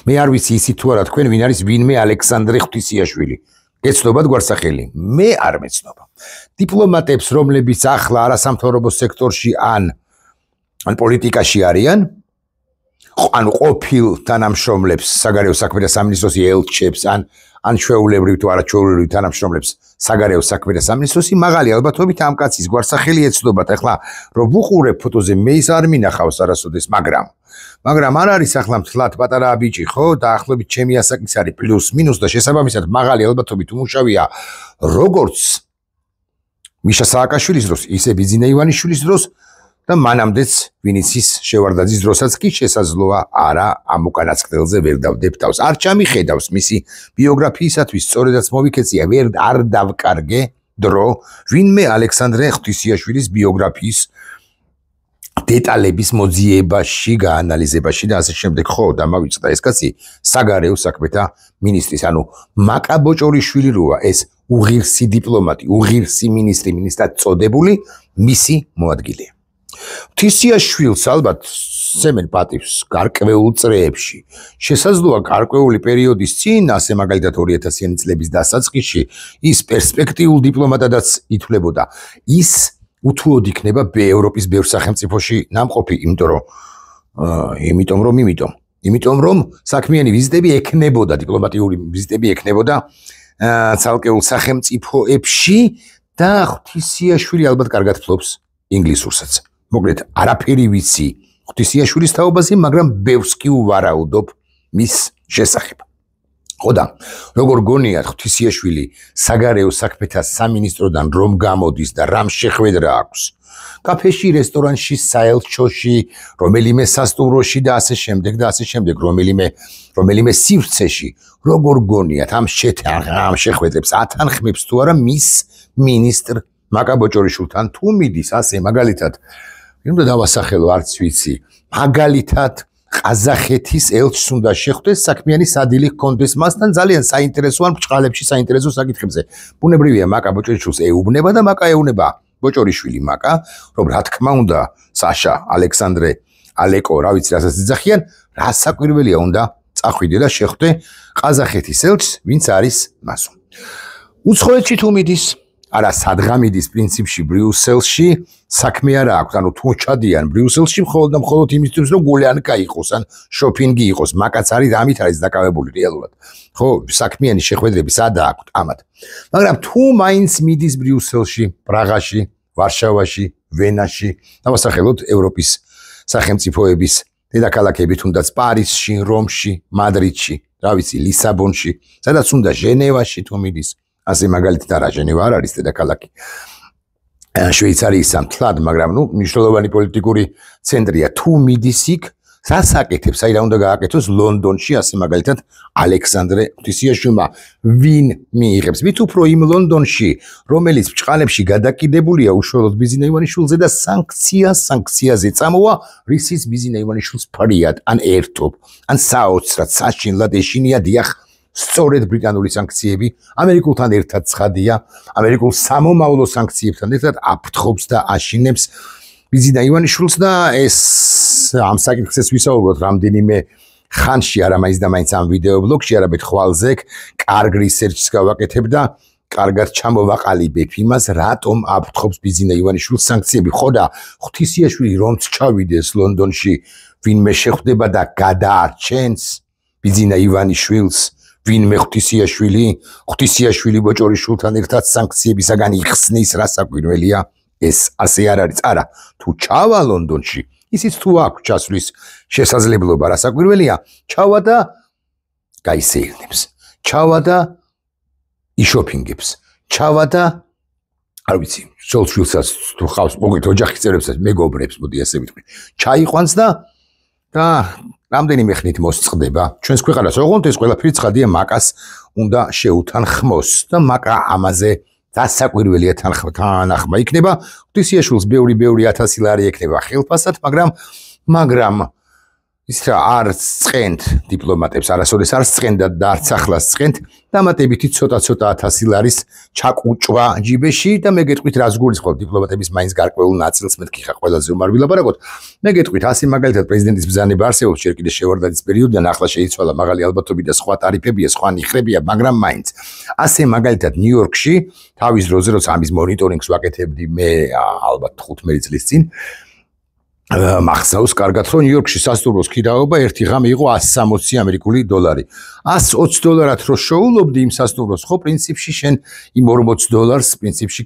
მე არ ვიცი ისიც თუ არა თქვენ ვინ არის ვინმე ალექსანდრე ღვთისიაშვილი. გეცნობათ გვარსახელი? მე არ მეცნობა. დიპლომატებს, რომლებიც ახლა არასამთავრობო სექტორში ან პოლიტიკაში არიან, ან ყოფილ თანამშრომლებს, საგარეო საქმეთა სამინისტროს ელჩებს, ან ჩვეულებრივ თუ არაჩვეულებრივ თანამშრომლებს საგარეო საქმეთა სამინისტროსი, მაღალი ალბათობით ამ კაცის გვარსახელი ეცნობათ. ახლა რომ ვუყურებ ფოტოზე, მე ის არ მინახავს არასოდეს, მაგრამ არ არის ახლა მთლად პატარა ბიჭი, ხო? დაახლოებით ჩემი ასაკის არის პლუს მინუს და შესაბამისად მაღალი ალბათობით უმუშავია როგორც მიშა სააკაშვილის დროს, ისე ბიძინა ივანიშვილის დროს და მანამდეც ვინიცის შევარდაძის დროსაც კი შესაძლოა არა ამ უკანასკნელზე ვერ დავდებ თავს. არ ჩამიხედავს მისი ბიოგრაფიისათვის, სწორედაც მოვიქეცია, არ დავკარგე დრო ვინმე ალექსანდრე ღვთისიაშვილის ბიოგრაფიის დეტალების მოძიებაში, გაანალიზებაში და ასე შემდეგ. ხო, დამავიწყდა ეს კაცი საგარეო საქმეთა მინისტრის, ანუ მაკა ბოჭორიშვილი როა ეს უღირსი დიპლომატი, უღირსი მინისტრი, მინისტრად წოდებული, მისი მოადგილეა. ღვთისიაშვილს ალბათ სცემენ პატივს გარკვეულ წრეებში. შესაძლოა გარკვეული პერიოდის წინ, ასე მაგალითად 2000-იანი წლების დასაწყისში, ის პერსპექტიულ დიპლომატადაც ითვლებოდა. ის უთუოდ იქნება ევროპის ბევრ სახელმწიფოში ნამყოფი, იმიტომ რომ საქმიანი ვიზიტები ექნებოდა, დიპლომატიური ვიზიტები ექნებოდა ცალკეულ სახელმწიფოებში და ღვთისიაშვილი ალბათ კარგად ფლობს ინგლისურსაც. მოკლედ, არაფერი ვიცი ღვთისიაშვილის თაობაზე, მაგრამ ბევრს კი uvaraudობ მის შესახებ. ხო და როგორ გონიათ ღვთისიაშვილი საგარეო საქმეთა სამინისტროდან რომ გამოდის და რამ შეხვედრა აქვს კაფეში, რესტორანში, საელჩოში, რომელიმე სასტუმროში და ასე შემდეგ, რომელიმე სივრცეში, როგორ გონიათ ამ შეხვედრებს ათანხმებს თუ არა მის მინისტრ მაკა ბოჭორიშვილთან თუ მიდის ასე მაგალითად, უნდა დავასახელო, არც ვიცი, მაგალითად ყაზახეთის ელჩს უნდა შეხვდეს, საქმიანი სადილი ჰქონდეს მასთან, ძალიან საინტერესო ან ბრჭყალებში საინტერესო საკითხებზე. ბუნებრივია, მაკა ბოჭორიშვილს ეუბნება და მაკა ეუბნება ბოჭორიშვილი მაკა, რომ რა თქმა უნდა, საშა, ალექსანდრე, ალეკო, რა ვიცი, რასაც იძახიან, რა საკვირველია უნდა წახვიდე და შეხვდე ყაზახეთის ელჩს, ვინც არის მასო. უცხოეთში თუ მიდის, არა სადღამიდის პრინციპში ბრიუსელში საქმე არა აქვს, ანუ თუ ჩადიან ბრიუსელში მხოლოდ და მხოლოდ იმისთვის, რომ გულიანკა იყოს, ან შოპინგი იყოს, მაკაც არის ამით არის დაკავებული რეალურად. ხო, საქმიანი შეხვედრები სადაა აქვს ამათ. მაგრამ თუ მაინც მიდის ბრიუსელში, პრაღაში, ვარშავაში, ვენაში, დავასახელოთ ევროპის სახელმწიფოების დედაქალაქები, თუნდაც პარიზში, რომში, მადრიდში, რა ვიცი, ლისაბონში, სადაც უნდა ჟენევაში თუ მიდის. ასე მაგალითად არა, ჟენევა არ არის დედაქალაქი. შვეიცარიის სამთლად, მაგრამ მნიშვნელოვანი პოლიტიკური ცენტრია. თუ მიდის იქ, რას აკეთებს? აი რა უნდა გააკეთოს ლონდონში, ასე მაგალითად ალექსანდრე ღვთისიაშვილმა ვინ მიიღებს? მით უფრო იმ ლონდონში, რომელიც ბრჭყალებში გადაკიდებულია უშუალოდ ბიძინა ივანიშვილზე და სანქციაზე წამოვა, რისიც ბიძინა ივანიშვილს ფრიად, ან ერთობ, ან საოცრად, საშინლად ეშინია დიახ. სწორედ ბრიტანული სანქციები, ამერიკულთან ერთად ცხადია, ამერიკულ სამომავლო სანქციებთან ერთად აფრთხობს და აშინებს ბიძინა ივანიშვილს და ეს ამ საკითხს ვისაუბროთ რამდენიმე ხანში, არა მაინც და მაინც ამ ვიდეო ბლოგში, არამედ ხვალზე, კარგ რისერჩს გავაკეთებ და კარგად ჩამოვაყალიბებ იმას, რატომ აფრთხობს ბიძინა ივანიშვილს სანქციები. ხო და ღვთისიაშვილი რომც ჩავიდეს ლონდონში, ვინმე შეხვდება და გადაარჩენს ბიძინა ივანიშვილს, ვინმე ღვთისიაშვილი ბოჭორიშვილთან ერთად სანქციებისაგან იხსნის, რა საკვირველია, ეს ასე არ არის. არა, თუ ჩავა ლონდონში, ისიც თუ აქვს ჩასვლის შესაძლებლობა, რა საკვირველია, ჩავა და გაისეირნებს, ჩავა და იშოპინგებს, ჩავა და არ ვიცი, შოლშვილსაც თუ ხავს, მოგეთ ოჯახის წევრებსაც, მეგობრებს, მოდი ასე ვიტყვი, ჩაიყვანს და რამდენიმე ხნით მოსწყდება. ჩვენს ქვეყანას ოღონდ ეს ყველაფერი ცხადია, მაკას უნდა შეუთანხმოს და მაკა ამაზე დასაკვირველია თანახმა იქნება. ღვთისიაშვილს ბევრი 1000 ლარი ექნება ხელფასად, მაგრამ ის რა არ წენთ დიპლომატებს, არასოდეს არ წენდა და არც ახლა წენთ დამატებითი ცოტა-ცოტა ათასი ლარის ჩაკუჭვა ჯიბეში და მე გეტყვით რას გულისხმობ დიპლომატების მაინც გარკვეულ ნაწილს მეთქი ხა ყველაზე უმარ ვილაპარაკოთ. მე გეტყვით ასე მაგალითად პრეზიდენტის ბრძანება არსებობს ჯერ კიდე შევარდაძის პერიოდიდან ახლა შეიცვალა მაღალი ალბათობით და სხვა ტარიფებია, სხვა ნიხრებია, მაგრამ მაინც ასე მაგალითად ნიუ-იორკში თავის დროზე როცა ამის მონიტორინგს ვაკეთებდი მე ალბათ 15 წლის წინ მახსოვს კარგად რომ ნიუ-იორკში სასტუმროს ქიდაობა ერთი ღამე იყო 160 ამერიკული დოლარი. 120 დოლარად რო შოულობდი იმ სასტუმროს, ხო პრინციპში შენ იმ 40 დოლარს პრინციპში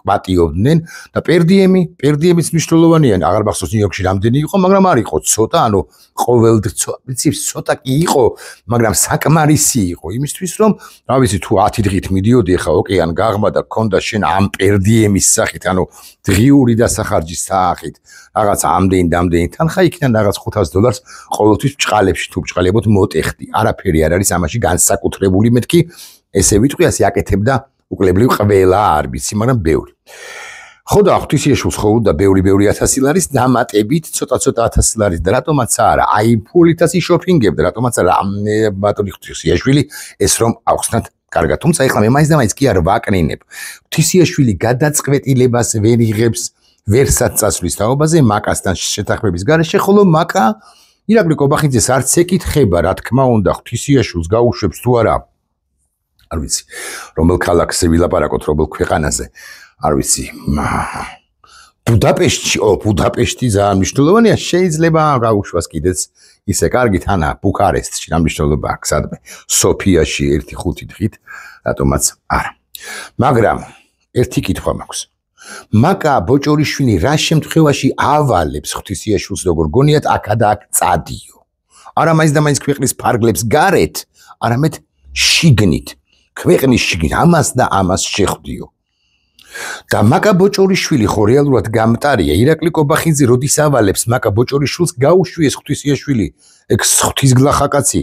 პატიობდნენ და პერდიემიც მნიშვნელოვანია. აღარ მახსოვს ნიუ-იორკში რამდენი იყო, მაგრამ არ იყო ცოტა, ანუ ყოველდღე პრინციპში ცოტა კი იყო, მაგრამ საკმარისი იყო იმისთვის რომ რა ვიცი თუ 10 დღით მიდიოდი ხა ოკეან გაღმა და გქონდა შენ ამ პერდიემის სახით, ანუ დღიური დასახარჯის სახით რაღაც ამდენი თანხა იქიდან რაღაც 500 დოლარს ყოველთვის ბჭყალებში თუ ბჭყალებოდ მოტეხდი. არაფერი არ არის ამაში განსაკუთრებული მეთქი, ესე ვიტყვი ასე აკეთებდა უკლებრივ ყველა არ ვიცი, მაგრამ ბევრი. ხო და ღვთისიეშვილს ხო უნდა ბევრი ათასი ლარის დამატებით ცოტა ათასი ლარის და რატომაც არა, აი ფულითაც იშოფინგებდა, რატომაც არა ბატონი ღვთისიეშვილი ეს რომ ავხსნათ კარგად. თუმცა ეხლა მე მაინც კი არ ვაკნინებ. ღვთისიეშვილი გადაწყვეტილებას ვერ იღებს ვერსად წასვლის თაობაზე მაკასთან შეთანხმების გარეშე, ხოლო მაკა ირაკლი კობახიძეს არც ეკითხება, რა თქმა უნდა, ღვთისიაშვილს გაუშვებს თუ არა. არ ვიცი, რომელ ქალაქზე ვილაპარაკოთ, რომელ ქვეყანაზე, არ ვიცი. ბუდაპეშტი ძალიან მნიშვნელოვანია, შეიძლება გაუშვას კიდეც ისე კარგით, ანა ბუქარესტში რა მნიშვნელობა აქვს სადმე, სოფიაში 1-5 დღით, რატომაც არა. მაგრამ ერთი კითხვა მაქვს. მაკა ბოჭორიშვილი რა შემთხვევაში ავალებს ღვთისიაშვილს როგორ გონიათ აქა და აქ წადიო. არა მაინც და მაინც ქვეყნის ფარგლებს გარეთ, არამედ შიგნით, ქვეყნის შიგნით ამას და ამას შეხვდიო. და მაკა ბოჭორიშვილი ხო რეალურად გამტარია, ირაკლი კობახიძე როდის ავალებს მაკა ბოჭორიშვილს გაუშვიეს ღვთისიაშვილი, ეგ ღვთისგლახაკაცი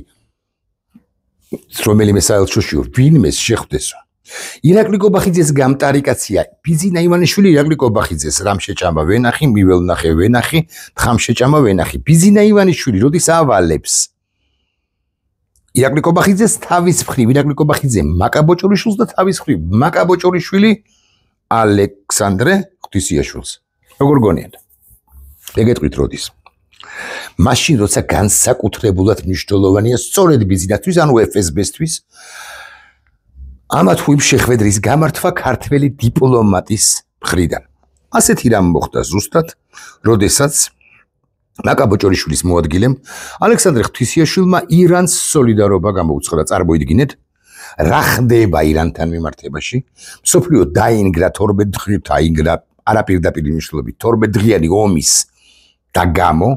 რომელიმე საელჩოში ვინმეს შეხვდესო. ირაკლი კობახიძეს გამტარი კაცია, ბიზინა ივანიშვილი ირაკლი კობახიძეს რამ შეჭამა ვენახი, მიველნახე ვენახი, თხამ შეჭამა ვენახი. ბიზინა ივანიშვილი როდის ავალებს ირაკლი კობახიძეს თავის მხრივ, ირაკლი კობახიძე მაკა ბოჭორიშვილს და თავის მხრივ მაკა ბოჭორიშვილი ალექსანდრე ღვთისიაშვილს. როგორ გონიათ? ეგეთყვით როდის? მაშინ როცა განსაკუთრებულად მნიშვნელოვანია სწორედ ბიზინასთვის, ანუ FSB-სთვის ამა თუ იმ შეხვედრის გამართვა ქართველი დიპლომატის მხრიდან. ასეთი რამ მოხდა ზუსტად, როდესაც მაკა ბოჭორიშვილის მოადგილემ ალექსანდრე ღვთისიაშვილმა ირანს სოლიდარობა გამოუცხადა. წარმოიდგინეთ, რა ხდება ირანთან მიმართებაში. მსოფლიო დაინგრა 12 დღით, დაინგრა არაპირდაპირ მნიშვნელობით 12 დღიანი ომის და გამო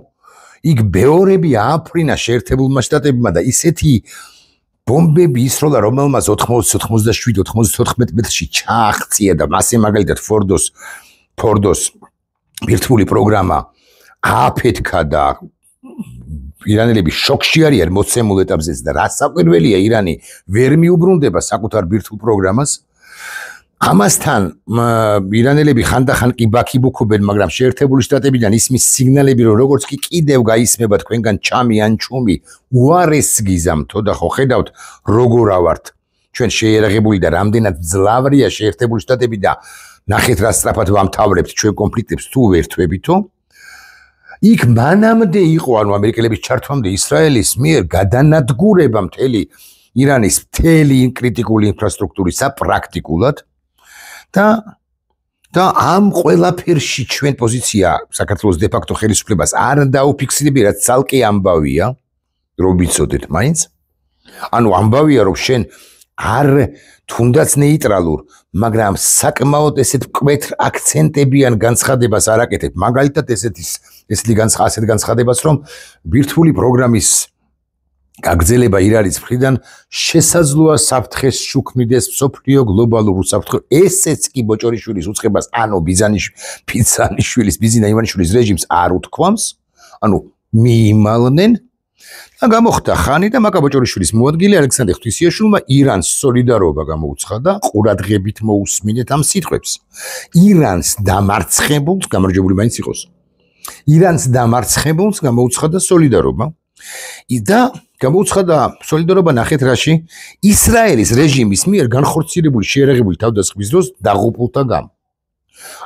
იქ ბევრები ააფრინა შეერთებულმა შტატებმა და ისეთი ბომბები ისროლა, რომელმაც 87-88 მეტრში ჩააღწია და მასე მაგალითად ფორდოს ბირთვული პროგრამა ააფეთქა და ირანელები შოკში არიან მოცემულ ეტაპზე და რა საკვირველია ირანი ვერ მიუბრუნდება საკუთარ ბირთვულ პროგრამას. ამასთან ირანელები ხანდახან კი ბაქიბუქობენ, მაგრამ შეერთებული შტატებიდან ისმის სიგნალები, რომ როგორც კი კიდევ გაისმება თქვენგან ჩამი ან ჩუმი, უარეს გიზამთო და ხო ხედავთ როგორ ავართ ჩვენ შეერაღებული და რამდენად ძლავრია შეერთებული შტატები და ნახეთ რა სწრაფად ვამთავრებთ ჩვენ კონფლიქტებს თუ ვერთვებითო. იქ მანამდე იყო, ანუ ამერიკელების ჩართვამდე ისრაელის მიერ გადანადგურება მთელი ირანის მთელი კრიტიკული ინფრასტრუქტურისა პრაქტიკულად და ამ ყველაფერში ჩვენ პოზიცია საქართველოს დე-ფაქტო ხელისუფლებას არ დაუფიქსირებია, რაც ცალკე ამბავია, რომ ვიცოდეთ მაინც. ანუ ამბავია, რომ შენ არ თუნდაც ნეიტრალურ, მაგრამ საკმაოდ ესეთ მკვეთრ აქცენტებიან განცხადებას არ აკეთებ. მაგალითად ესეთი განცხადებას, რომ ბირთვული პროგრამის გაგრძელება ირანის მხრიდან შესაძლოა საფრთხეს შუქმნიდეს მსოფლიო გლობალურ უსაფრთხო. ესეც კი ბოჭორიშვილის უწყებას, ანუ ბიზინა ივანიშვილის რეჟიმს არ უთქვამს, ანუ მიიმალნენ და გამოხდა ხანი და მაკა ბოჭორიშვილის მოადგილე ალექსანდრე ღვთისიაშვილმა ირანს სოლიდარობა გამოუცხადა, ყურადღებით მოусმინეთ ამ სიტყვებს. ირანს დამარცხებულს, გამარჯვებული მაინც იყოს. ირანს დამარცხებულს გამოუცხადა სოლიდარობა. და გამოუცხადა სოლიდარობა ნახეთ რაში ისრაელის რეჟიმის მიერ განხორციელებული შეერაღებული თავდასხმის დროს დაღუპულთა გამო.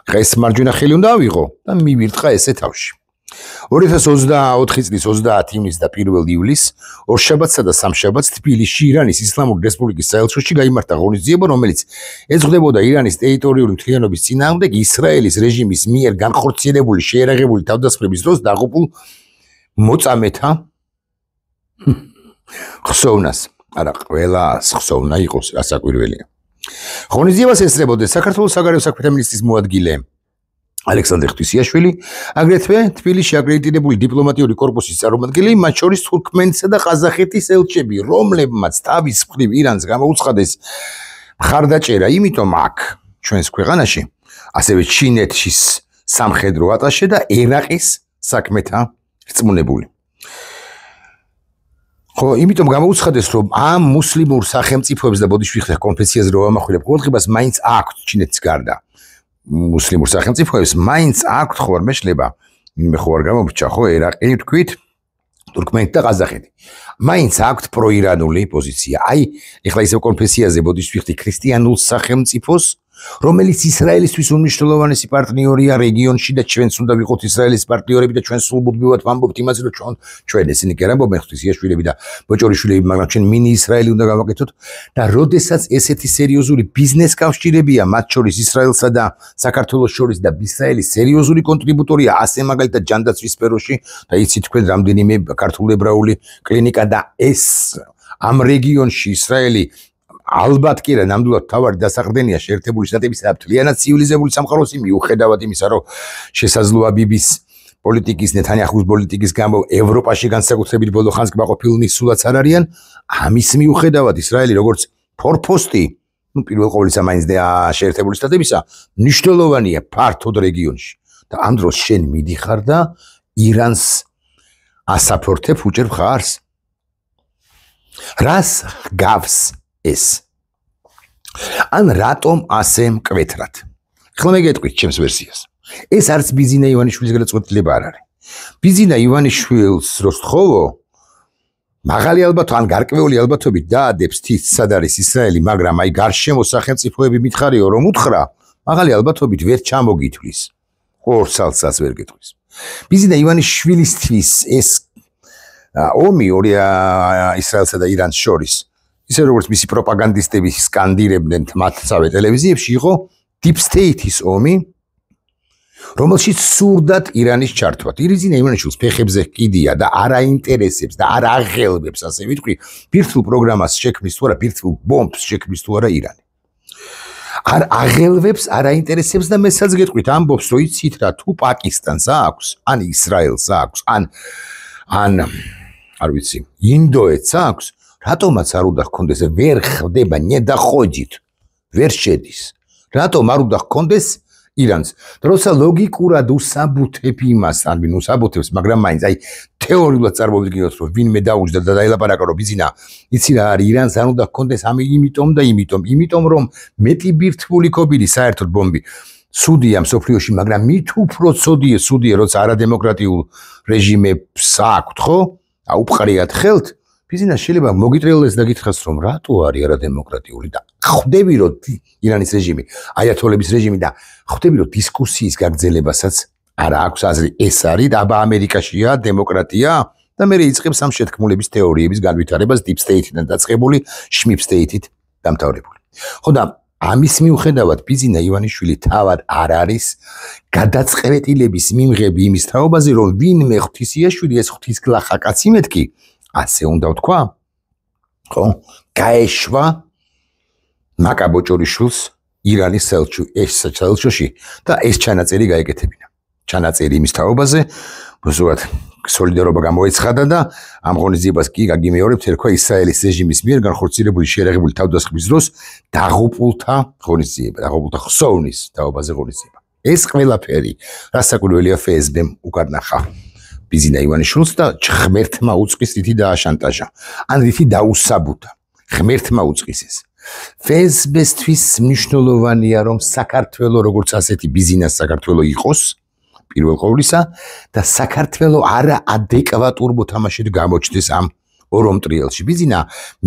ხა ეს მარჯვენა ხელი უნდა ავიღო და მივირთხა ესე თავში. 2024 წლის 30 ივნისს და 1 ივლისს ორშაბათსა და სამშაბათს თბილისში ირანის ისლამური რესპუბლიკის საელჩოში გაიმართა ღონისძიება, რომელიც ეძღვნებოდა ირანის ტერიტორიული მთლიანობის წინააღმდეგ ისრაელის რეჟიმის მიერ განხორციელებული შეერაღებული თავდასხმების დროს დაღუპულ მოწამეთა ხსოვნას. არა, ყველას ხსოვნა იყოს რასაკვირველია. ღონისძიებას ესწრებოდნენ საქართველოს საგარეო საქმეთა მინისტრის მოადგილე ალექსანდრე ღვთისიაშვილი, აგრეთვე თბილისში აკრედიტებული დიპლომატიური კორპუსის წარმომადგენლები, მათ შორის თურქმენეთსა და ყაზახეთის ელჩები, რომლებმაც თავის მხრივ ირანს გამოუცხადეს მხარდაჭერა, იმიტომ აქ ჩვენს ქვეყანაში, ასევე ჩინეთის სამხედრო ატაშე და ერაყის საქმეთა რწმუნებული. ხო, იმიტომ გამოუცხადეს, რომ ამ მუსლიმურ სახელმწიფოებს და ბოდიშვიხთა კონფესიაზე რომ ამახვილებ ყურადღებას, მაინც აქვთ ჩინეთის გარდა მუსლიმურ სახელმწიფოებს მაინც აქვთ ხო არ მეშლება ვინმე ხო არ გამომრჩა ხო ერაყი თქვით თურქმენი და ყაზახეთი მაინც აქვთ პროირანული პოზიცია აი ეხლა ისევ კონფესიაზე ბოდიშვიხთი ქრისტიანულ სახელმწიფოს რომელიც ისრაელისთვის უმნიშვნელოვანესი პარტნიორია რეგიონში და ჩვენც უნდა ვიყოთ ისრაელის პარტნიორები და ჩვენ სულ მუდმივად ვამბობთ იმაზე რომ ჩვენ ესენი კი არ ამბობენ ღვთისიაშვილები და ბოჭორიშვილები მაგრამ ჩვენ მინი ისრაელი უნდა გავაკეთოთ და როდესაც ესეთი სერიოზული ბიზნეს კავშირებია მათ შორის ისრაელსა და საქართველოს შორის და ისრაელის სერიოზული კონტრიბუტორია ასე მაგალითად ჯანდაცვის სფეროში და იცით თქვენ რამდენიმე ქართული ებრაული კლინიკა და ეს ამ რეგიონში ისრაელი ალბათ კი რა ნამდვილად თავარი დასაყრდენია შეერთებული შტატებისა და მთლიანად ცივილიზებული სამყაროსი მიუხედავად იმისა რომ შესაძლოა ბიბის პოლიტიკის ნეთანიაჰუს პოლიტიკის გამო ევროპაში განსაკუთრებით ბოლო ხანს კმაყოფილნი სულაც არ არიან ამის მიუხედავად ისრაელი როგორც ფორპოსტი პირველ ყოვლისა მაინც შეერთებული შტატებისა მნიშვნელოვანია ფართოდ რეგიონში და ამ დროს შენ მიდიხარ და ირანს ასაფორთებ უჭერ მხარს რას გავს ეს ან რატომ ასე მკვეთრად ხლა მე გეტყვით ჩემს ვერსიას ეს არც ბიზინა ივანიშვილის გადაწყვეტილება არ არის ბიზინა ივანიშვილს რო სთხოვო მაღალი ალბათ ან გარკვეული ალბათობით დაადებს თით სად არის ისრაელი მაგრამ აი გარშემო სახელმწიფოები მითხარიო რომ უთხრა მაღალი ალბათობით ვერ ჩამოგითვლის ორ სალცას ვერ გეტყვის ბიზინა ივანიშვილისთვის ეს ომი ორი ისრაელსა და ირანს შორის ისე როგორც მისი პროპაგანდისტები სკანდირებდნენ მათსავე ტელევიზიებში იყო Deep State-ის ომი, რომელშიც სურდათ ირანის ჩართვა. ბიზინა ივანიშვილს ფეხებზე კიდია და არ აინტერესებს და არ აღელვებს, ასე ვიტყვი, ბირთვულ პროგრამას შექმნის თუ არა, ბირთვულ ბომბს შექმნის თუ არა ირანი. არ აღელვებს, არ აინტერესებს და მესაც გეტყვით, ამბობს, რომ იცით რა, თუ პაკისტანს აქვს, ან ისრაელს აქვს, ან არ ვიცი, ინდოეთს აქვს, რატომაც არ უნდა ჰქონდეს ვერ ხდება ნედაходит ვერ შედის რატომ არ უნდა ჰქონდეს ირანს როცა ლოგიკურად უსაბუთებ იმას ან ვინ უსაბუთებს მაგრამ მაინც აი თეორიულად წარმოვიდგინოთ რომ ვინმე დაუჯდა და დაელაპარაკა რომ ბიზინა იცი რა არის ირანს არ უნდა ჰქონდეს იმიტომ რომ მეტი ბირთვული კობილი საერთოდ ბომბი სუდია მსოფლიოში მაგრამ მით უფრო სუდია როცა არადემოკრატიულ რეჟიმებს აქვთ ხო აუპყრიათ ხელთ ბიზინა შეიძლება მოგიტრიალდეს და გითხრას რომ რატო არის არადემოკრატიული და ხვდები რომ ირანის რეჟიმი აიათოლების რეჟიმი და ხვდები რომ დისკუსიის გაგრძელებასაც არა აქვს აზრი ეს არის დაბა ამერიკაშია დემოკრატია და მე იწყებს ამ შეთქმულების თეორიების განვითარებას deep state-დან დაწყებული schmip state-ით დამთავრებული ხო და ამის მიუხედავად ბიზინა ივანიშვილი თავად არ არის გადაწყვეტილების მიმღები იმის თაობაზე რომ ვინმე ღვთისიაშვილი ეს ღვთისგლახა კაცი მეთქი ასე უნდა ვთქვა ხო გაეშვა მაკა ბოჭორიშვილს ირანის საელჩოში და ეს ჩანაწერი გაეკეთებინა ჩანაწერი იმის თაობაზე ზოგად სოლიდარობა გამოეცხადა და ამ ღონისძიებას კი გაგიმეორებთ ერქვა ისრაელის რეჟიმის მიერ განხორციელებული შეერაღებული თავდასხმის დროს დაღუპულთა ღონისძიება დაღუპულთა ხსოვნის თაობაზე ღონისძიება ეს ყველაფერი რასაკვირველია FSB-მ უკარნახა ბიზინა ივანიშვილს და ღმერთმა უწყის რითი დააშანტაჟა ან რითი დაუსაბუთა ღმერთმა უწყის ეს FSB-ისთვის მნიშვნელოვანია რომ საქართველოს როგორც ასეთი ბიზნეს საქართველოს იყოს პირველ ყოვლისა და საქართველო არა ადეკვატურ მოთამაშედ გამოჩნდეს ამ ორომტრიელში. ბიზინა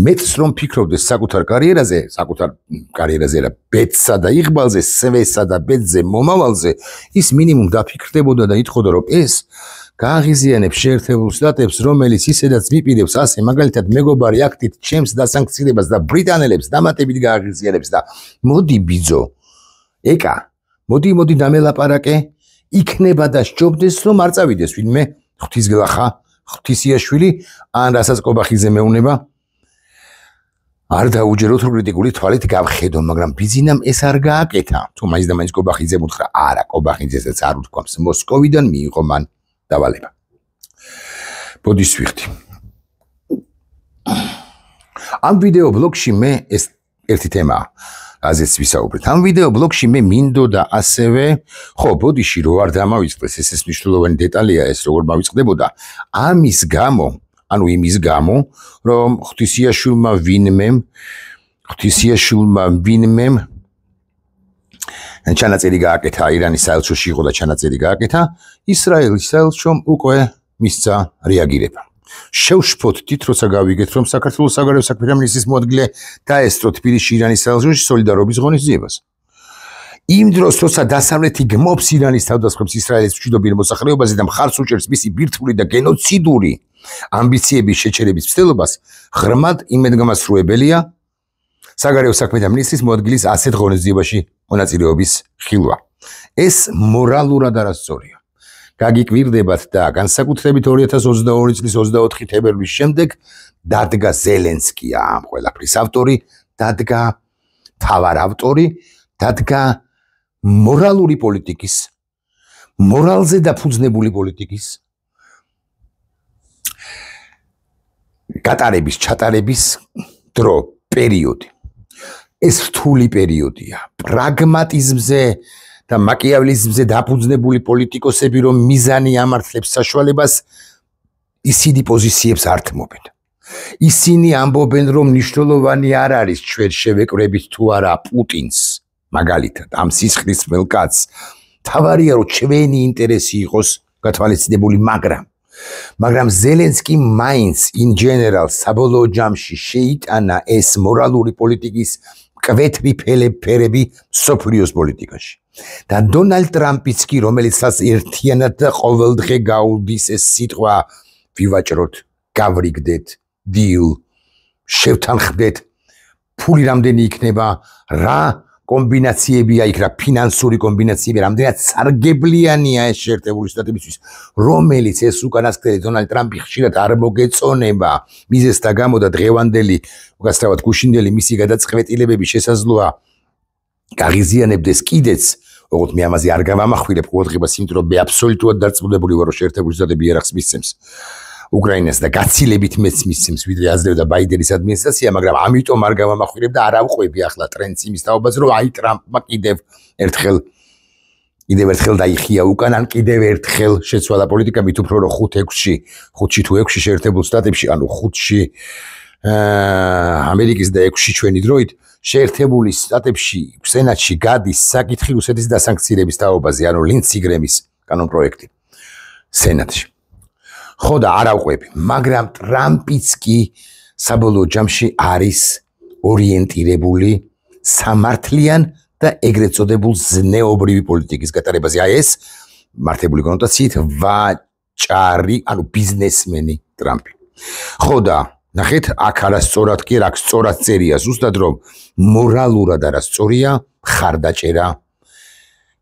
მეც რომ ფიქრობდეს საკუთარ კარიერაზე რა ბეცსა და იღბალზე, სვესა და ბეცზე მომავალზე, ის მინიმუმ დაფიქრდებოდა და ითხოვდა რომ ეს გააღიზიანებს შეერთებულ შტატებს, რომელიც ისედაც მიპირებს ასე მაგალითად მეგობარი აქტით ჩემს დასანქცირებას და ბრიტანელებს დამატებით გააღიზიანებს და მოდი ბიძო ეკა მოდი დამელაპარაკე იქნება და სჯობდეს რომ არ წავიდეს ვინმე ღვთისგლახა ღვთისიაშვილი ან რასაც კობახიძე მეუნება არ დაუჯეროთ რომ კრიტიკული თვალით გავხედო მაგრამ ბიზინამ ეს არ გააკეთა თუ მაინც და მაინც კობახიძე მუთხრა არა კობახიძესაც არ უთქვამს მოსკოვიდან მიიღო მან დავალება ბოდის ვიხდი ამ ვიდეო ბლოგში მე ეს ერთი თემაა აზეც ვისაუბრეთ. ამ ვიდეო ბლოგში მე მინდოდა ასევე, ხო, ბოდიში რო არ დამავიწყდეს, ეს მნიშვნელოვანი დეტალია ეს როგორ მავიწყდებოდა. ამის გამო, ანუ იმის გამო, რომ ღვთისიაშვილმა ვინმემ ჩანაწერი გააკეთა ირანის საელჩოში იყო და ჩანაწერი გააკეთა, ისრაელის საელჩომ უკვე მისცა რეაგირება. შევშფოთდით, როცა გავიგეთ, რომ საქართველოს საგარეო საქმეთა მინისტრის მოადგილე დაესწრო თბილისში ირანის საელჩოში სოლიდარობის ღონისძიებას. იმ დროს, როცა დასავლეთი გმობს ირანის თავდასხმებს ისრაელის მშვიდობიან მოსახლეობაზე და მხარს უჭერს მისი ბირთვული და გენოციდური ამბიციების შეჩერების მცდელობას, ღრმად იმედგამასრუებელია საგარეო საქმეთა მინისტრის მოადგილის ასეთ ღონისძიებაში მონაწილეობის ხილვა. ეს მორალურად არასწორია. გაგიკვირდებათ და განსაკუთრებით 2022 წლის 24 თებერვლის შემდეგ დადგა ზელენსკია ამ ყველაფრის ავტორი, დადგა თავარ ავტორი, დადგა მორალური პოლიტიკის, მორალზე დაფუძნებული პოლიტიკის გატარების, ჩატარების დრო, პერიოდი. ეს რთული პერიოდია. პრაგმატიზმზე და მაკიაველიზმზე დაფუძნებული პოლიტიკოსები რომ მიზანი ამართლებს საშუალებას ისინი პოზიციებს არ თმობენ. ისინი ამბობენ რომ მნიშვნელოვანი არ არის ჩვენ შევეკრებით თუ არა პუტინს მაგალითად ამ სისხლისმელ კაცს თავარია რომ ჩვენი ინტერესი იყოს გათვალისწინებული მაგრამ ზელენსკი მაინც in general საბოლოო ჯამში შეიტანა ეს მორალური პოლიტიკის კვეთრი ფერები სოფლიოს პოლიტიკაში. და დონალდ ტრამპიც კი რომელიცაც ერთიანად და ყოველდღე გაუდის ეს სიტყვა ვივაჭროთ, გავრიგდეთ, დილ, შევთანხმდეთ, ფული რამდენი იქნება, რა კომბინაციებია იქ, რა ფინანსური კომბინაციები, რამდენად სარგებლიანია ეს შეერთებული შტატებისთვის, რომელიც ეს უკანასკნელი დონალდ ტრამპი ხშირად არ მოგეწონება მიზეზთა გამო და დღევანდელი უკაცრავად გუშინდელი მისი გადაწყვეტილებები შესაძლოა გაღიზიანებდეს კიდეც ოღონდ მე ამაზე არ გავამახვილებ ყურადღებას იმიტომ რომ მე აბსოლუტურად დარწმუნებული ვარ რომ შეერთებული შტატები იარაღს მისცემს უკრაინას და გაცილებით მეც მისცემს ვიდრე აძლევდა ბაიდენის ადმინისტრაცია მაგრამ ამიტომ არ გავამახვილებ და არ ავყვები ახლა ტრენდს იმის თაობაზე რომ აი ტრამპმა კიდევ ერთხელ დაიხია უკან ან კიდევ ერთხელ შეცვალა პოლიტიკა მით უფრო რომ 5-6 თუ 6 შეერთებულ შტატებში ანუ 5-ში ამერიკის და 6-ში ჩვენი დროით შეერთებული შტატებში სენატში გადის საკითხი რუსეთის დასანქცირების თაობაზე, ანუ ლინდსი გრემის კანონპროექტი სენატში. ხო და არ ავყვები, მაგრამ ტრამპიც კი საბოლოო ჯამში არის ორიენტირებული სამართლიან და ეგრეთ წოდებულ ზნეობრივი პოლიტიკის გატარებაზე. აი ეს მართებული კონოტაციით ვაჭარი, ანუ ბიზნესმენი ტრამპი. ხო და ნახეთ, აქ არასწორად კი აქ სწორად წერია ზუსტად რომ მორალურად არასწორია ხარდაჭერა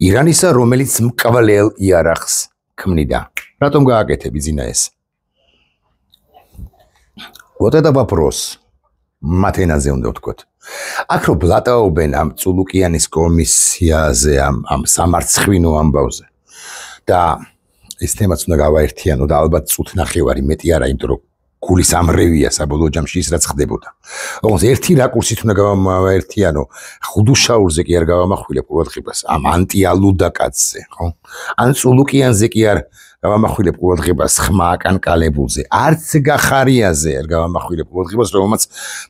ირანისა, რომელიც მკვლელ იარაღს ქმნიდა. რატომ გააკეთე ბიზინა ეს? Вот это вопрос. მათენაზე უნდა ვთქვათ. აქ რო ბლატაობენ ამ წულუკიანის კომისიაზე, ამ სამარცხვინო ამბავზე. და ეს თემაც უნდა გავაერთიანო და ალბათ წუთ ნახევარი მეტი არა, იმიტომ რომ გულის ამრევია საბოლოო ჯამში ის რაც ხდებოდა. ოღონდ ერთი რაკურსით უნდა გავაერთიანო, ხუდუშაურზე კი არ გავამახვილებ ყურადღებას, ამ ანტიალუდა კაცზე, ხო? ან წულუკიანზე კი არ გავამახვილებ ყურადღებას ხმა კანკალებულზე, არც გახარიაზე არ გავამახვილებ ყურადღებას, რომელმაც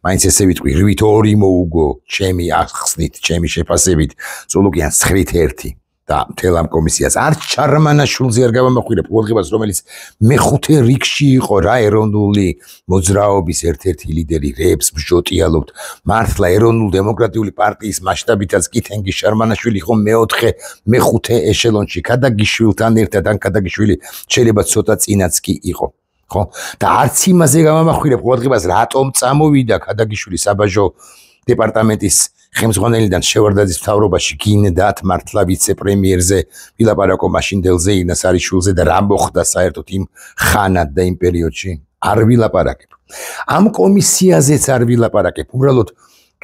მაინც ესე ვიტყვი, რვით 2 მოუგო, ჩემი ახსნით, ჩემი შეფასებით, წულუკიანს 9-1. და მთელ ამ კომისიას არც ჩარმანაშვილზე არ გავამახვილებ ყურადღებას, რომელიც მეხუთე რიგში იყო რა ეროვნული მოძრაობის ერთ-ერთი ლიდერი, რებს ბჟოტიალობთ. მართლა ეროვნულ დემოკრატიული პარტიის მასშტაბითაც კითენგი შარმანაშვილი იყო მეხუთე ეშელონში, ქადაგიშვილთან ერთად, ან ქადაგიშვილი შეიძლება ცოტა წინაც კი იყო. ხო? და არც იმაზე გავამახვილებ ყურადღებას, რატომ წამოვიდა ქადაგიშვილი საბაჟო დეპარტამენტის ხელმძღვანელიდან შევარდაძის მთავრობაში გინდათ მართლა ვიცე-პრემიერზე ვილაპარაკო მაშინდელზე ინასარიშვილზე და რა მოხდა საერთოდ იმ ხანად და იმ პერიოდში არ ვილაპარაკებ. ამ კომისიაზეც არ ვილაპარაკებ. უბრალოდ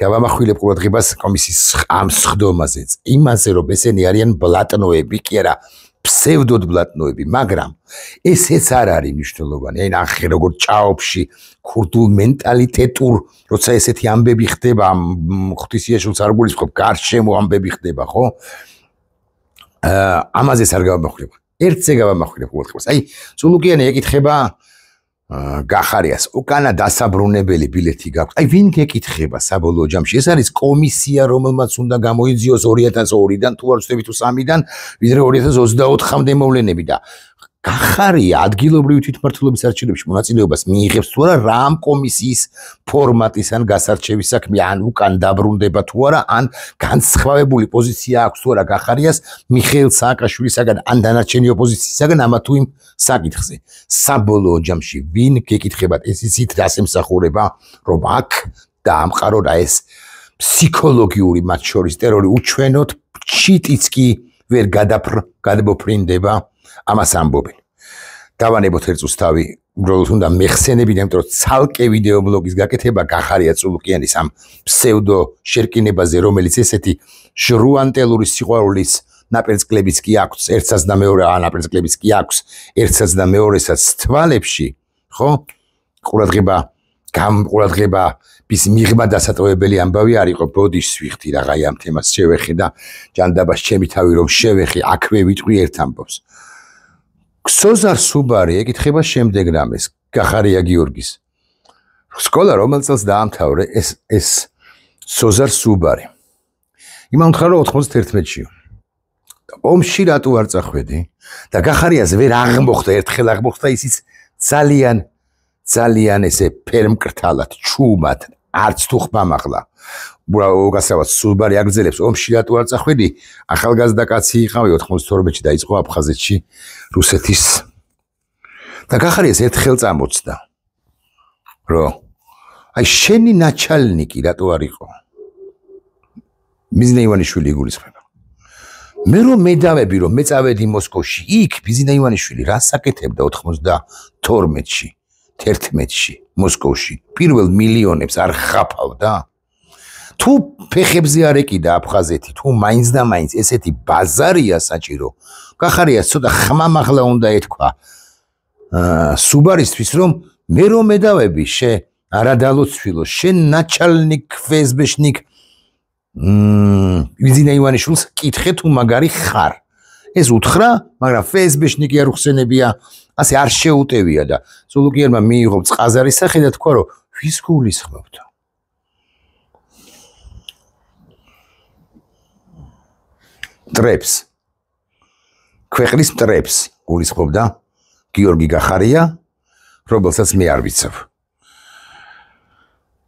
გავამახვილებ ყურადღებას კომისიის ამ სხდომაზეც. იმაზე რომ ესენი არიან ბლატნოები, კი არა ფსევდოდ ბლატნოები, მაგრამ ესეც არ არის მნიშვნელოვანი. აი ნახე როგორ ჭაობში ქურდულ მენტალიტეტურ, როცა ესეთი ამბები ხდება, ღვთისმშობლის არ გულისხმობ, გარშემო ამბები ხდება, ხო? ამაზეც არ გავამახვილებ. ერთზე გავამახვილებ ყურადღებას. აი, წულუკიანი ეკითხება გახარიას, უკანა დასაბრუნებელი ბილეთი გაქვს. აი, ვინ გეკითხება საბოლოო ჯამში? ეს არის კომისია, რომელმაც უნდა გამოიძიოს 2002-დან თუ არ ვცდები თუ 3-დან, ვიდრე 2024-მდე მოვლენები და გახარია ადგილობრივი თვითმმართველობის არჩევნებში მონაწილეობას მიიღებს თუ არა რა ამ კომისიის ფორმატის ან გასარჩევის საქმე, ან უკან დაბრუნდება თუ არა, ან განსხვავებული პოზიცია აქვს თუ არა გახარიას მიხეილ სააკაშვილისაგან ან დანარჩენი ოპოზიციისაგან ამა თუ იმ საკითხზე. საბოლოო ჯამში ვინ გეკითხებათ ეს იცით რას ემსახურება, რომ აქ დაამყარო რა ეს ფსიქოლოგიური მათ შორის ტერორი უჩვენოთ, ჩიტიც კი ვერ გადმოფრინდება. ამას ამბობენ. დავანებოთ ერთ წუთს თავი, უბრალოდ უნდა მეხსენებინა, იმიტომ რომ ცალკე ვიდეო ბლოგის გაკეთება გახარია წულუკიანის ამ ფსევდო შერკინებაზე, რომელიც ესეთი ჟრუანტელური სიყვარულის ნაპერწკლებიც კი აქვს, ერთსაც და მეორე ნაპერწკლებიც კი აქვს, ერთსაც და მეორესაც თვალებში, ხო? ყურადღება ის მიღმა დასატოვებელი ამბავი არ იყო, ბოდიშ ვიხდი რაღაცა ამ თემას შევეხე და ჯანდაბას ჩემი თავი რომ შევეხე, აქვე ვიტყვი ერთ ამბავს. ქსოზარ სუბარი ეკითხება შემდეგ რამეს, გახარია გიორგის. სკოლა რომელ წელს დაამთავრე ეს სოზარ სუბარი. იმამთხრა რომ 91-ში. ომში რატო არ წახვედი და გახარიას ვერ აღმოხდა, ერთხელ აღმოხდა ისიც ძალიან ესე ფერმკრთალად, ჩუმად, არც თუ ხმამაღლა. უბრალოდ სუბარი აგრძელებს, ომში რატო არ წახვედი, ახალგაზრდა კაცი იყავი 92-ში დაიწყო აფხაზეთში რუსეთის და გახარიას ერთხელ წამოწდა. რომ აი შენი ნაჩალნიკი რატო არ იყო? მიზნე ივანიშვილი იგულისხმება. მე რომ მედავები რომ მეწავედი მოსკოვში, იქ ბიზნა ივანიშვილი რას აკეთებდა 92-ში, 11-ში მოსკოვში, პირველ მილიონებს არ ხაფავდა? თუ ფეხებზე არ ეკიდა აფხაზეთი, თუ მაინც და მაინც ესეთი ბაზარია საჭირო, გახარიას ცოტა ხმამაღლა უნდა ეთქვა სუბარისთვის, რომ მე რომ მედავები არადალოცვილო, შენ ნაჩალნიკ ფსბშნიკ ბიზნა ივანიშვილს კითხე თუ მაგარი ხარ. ეს უთხრა, მაგრამ ფსბშნიკი არ უხსენებია, ასე არ შეუტევია და წულუკიანმა მიიღო წყაზარის სახე და თქვა, რომ ვის გულისხმობთ? ტრებს. ქვეყნის ტრებს გულისხმობდა გიორგი გახარია, რომელსაც მე არ ვიცავ.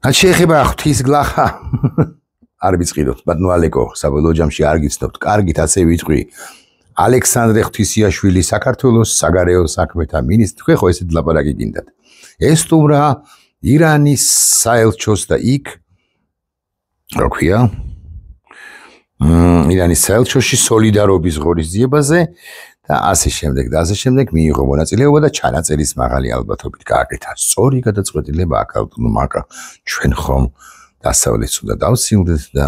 რაც შეეხება ღვთის გლახა, არ ვიცყიდოთ, ბატონო ალეკო, საბოლოო ჯამში არ გიცნობთ. კარგით, ასე ვიტყვი. ალექსანდრე ღვთისიაშვილი, საქართველოს საგარეო საქმეთა მინისტრი, ხო ესეთ ლაპარაკი გინდათ. ესტუმრა ირანის საელჩოს და იქ რა ქვია? ირანის საელჩოში სოლიდარობის ღონისძიებაზე და ასე შემდეგ მიიღო მონაწილეობა და ჩანაწერის მაღალი ალბათობით გააკეთა სწორი გადაწყვეტილება აკალტუნმაკა ჩვენ ხომ დასავლეთს უნდა დავსილდეთ და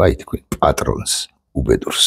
აი თქვენ პატრონს უბედურს.